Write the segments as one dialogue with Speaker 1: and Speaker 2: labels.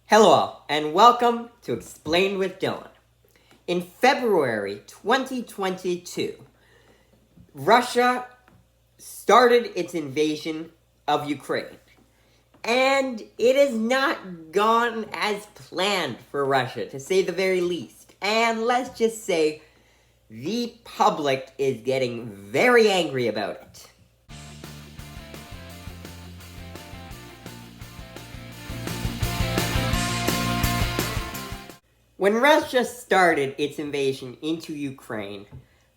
Speaker 1: Hello all, and welcome to Explained with Dylan. In February 2022, Russia started its invasion of Ukraine. And it has not gone as planned for Russia, to say the very least. And let's just say, the public is getting very angry about it. When Russia started its invasion into Ukraine,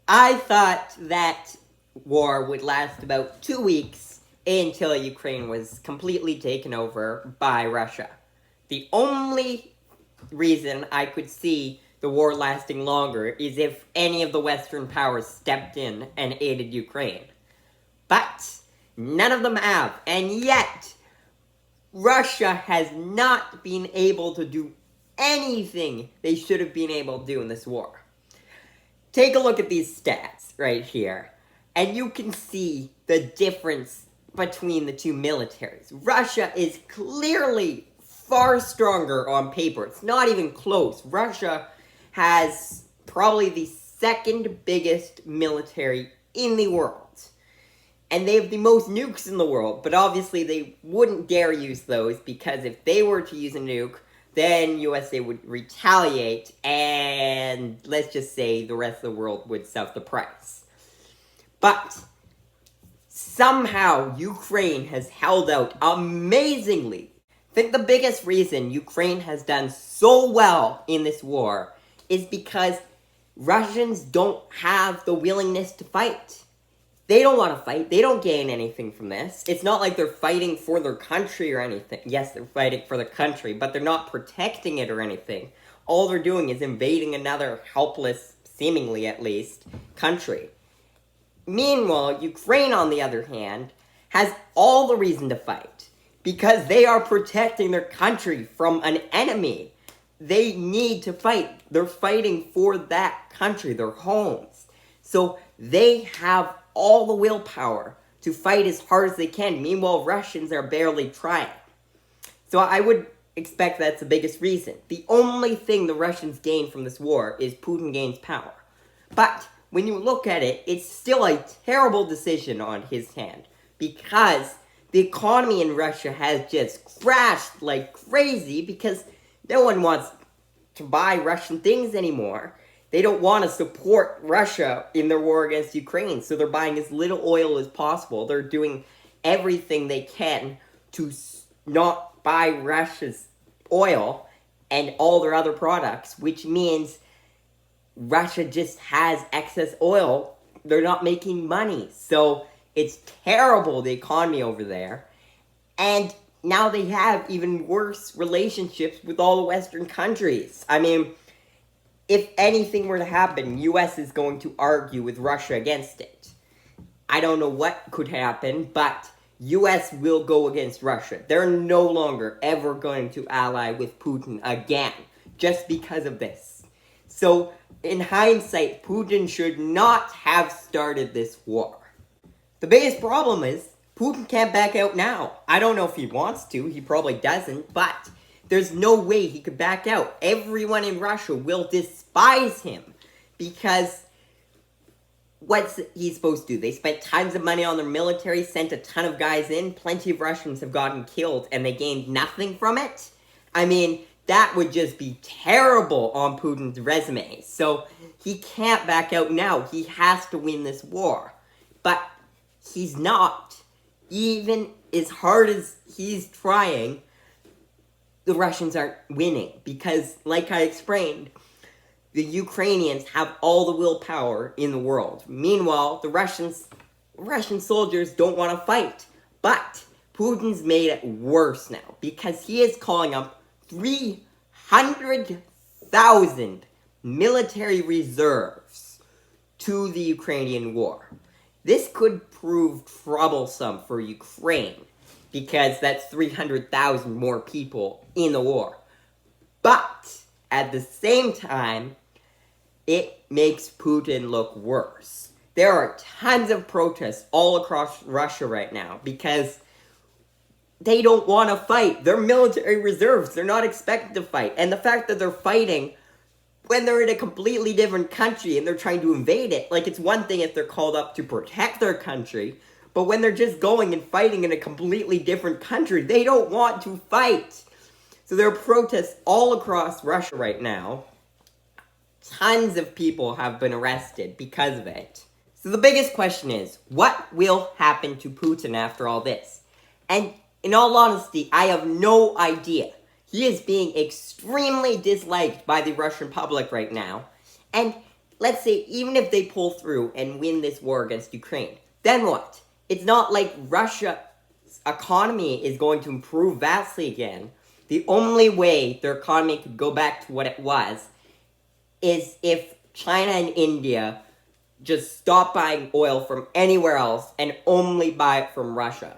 Speaker 1: I thought that war would last about 2 weeks until Ukraine was completely taken over by Russia. The only reason I could see the war lasting longer is if any of the Western powers stepped in and aided Ukraine. But none of them have, and yet Russia has not been able to do anything they should have been able to do in this war. Take a look at these stats right here, and you can see the difference between the two militaries. Russia is clearly far stronger on paper. It's not even close. Russia has probably the second biggest military in the world. And they have the most nukes in the world, but obviously they wouldn't dare use those because if they were to use a nuke, then USA would retaliate, and let's just say the rest of the world would suffer the price. But somehow Ukraine has held out amazingly. I think the biggest reason Ukraine has done so well in this war is because Russians don't have the willingness to fight. They don't want to fight. They don't gain anything from this. It's not like they're fighting for their country or anything. Yes, they're fighting for the country, but they're not protecting it or anything. All they're doing is invading another helpless, seemingly at least, country. Meanwhile, Ukraine, on the other hand, has all the reason to fight because they are protecting their country from an enemy. They need to fight. They're fighting for that country, their homes. So they have all the willpower to fight as hard as they can. Meanwhile, Russians are barely trying. So I would expect that's the biggest reason. The only thing the Russians gain from this war is Putin gains power. But when you look at it, it's still a terrible decision on his hand because the economy in Russia has just crashed like crazy because no one wants to buy Russian things anymore. They don't want to support Russia in their war against Ukraine, so they're buying as little oil as possible. They're doing everything they can to not buy Russia's oil and all their other products, which means Russia just has excess oil. They're not making money, so it's terrible, the economy over there. And now they have even worse relationships with all the Western countries. I mean, if anything were to happen, US is going to argue with Russia against it. I don't know what could happen, but US will go against Russia. They're no longer ever going to ally with Putin again, just because of this. So, in hindsight, Putin should not have started this war. The biggest problem is, Putin can't back out now. I don't know if he wants to, he probably doesn't, but there's no way he could back out. Everyone in Russia will despise him because what's he supposed to do? They spent tons of money on their military, sent a ton of guys in. Plenty of Russians have gotten killed and they gained nothing from it. I mean, that would just be terrible on Putin's resume. So he can't back out now. He has to win this war. But he's not. Even as hard as he's trying, the Russians aren't winning because, like I explained, the Ukrainians have all the willpower in the world. Meanwhile, the Russian soldiers don't want to fight. But Putin's made it worse now because he is calling up 300,000 military reserves to the Ukrainian war. This could prove troublesome for Ukraine because that's 300,000 more people in the war. But, at the same time, it makes Putin look worse. There are tons of protests all across Russia right now because they don't want to fight. They're military reserves. They're not expected to fight. And the fact that they're fighting when they're in a completely different country and they're trying to invade it, like, it's one thing if they're called up to protect their country, but when they're just going and fighting in a completely different country, they don't want to fight. So there are protests all across Russia right now. Tons of people have been arrested because of it. So the biggest question is, what will happen to Putin after all this? And in all honesty, I have no idea. He is being extremely disliked by the Russian public right now. And let's say, even if they pull through and win this war against Ukraine, then what? It's not like Russia's economy is going to improve vastly again. The only way their economy could go back to what it was is if China and India just stop buying oil from anywhere else and only buy it from Russia.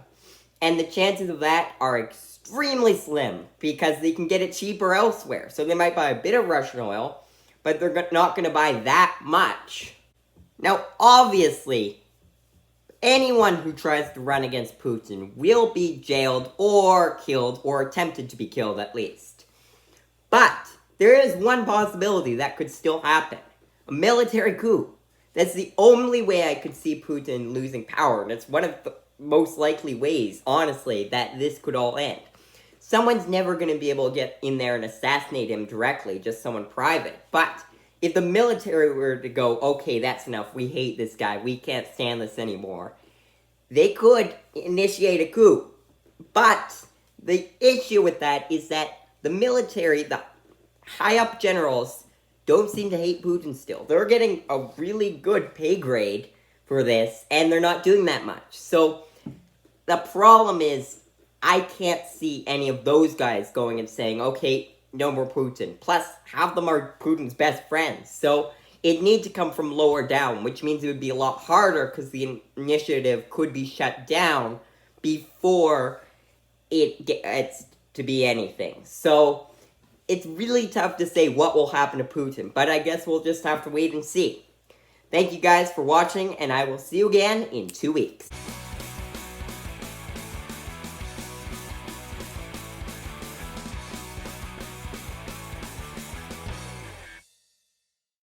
Speaker 1: And the chances of that are extremely slim because they can get it cheaper elsewhere. So they might buy a bit of Russian oil, but they're not going to buy that much. Now, obviously, anyone who tries to run against Putin will be jailed or killed, or attempted to be killed at least. But there is one possibility that could still happen. A military coup. That's the only way I could see Putin losing power, and it's one of the most likely ways, honestly, that this could all end. Someone's never going to be able to get in there and assassinate him directly, just someone private. But if the military were to go, okay, that's enough, we hate this guy, we can't stand this anymore, they could initiate a coup. But the issue with that is that the military, the high-up generals, don't seem to hate Putin still. They're getting a really good pay grade for this, and they're not doing that much. So the problem is, I can't see any of those guys going and saying, okay, no more Putin. Plus, half of them are Putin's best friends. So it needs to come from lower down, which means it would be a lot harder because the initiative could be shut down before it gets to be anything. So it's really tough to say what will happen to Putin, but I guess we'll just have to wait and see. Thank you guys for watching, and I will see you again in 2 weeks.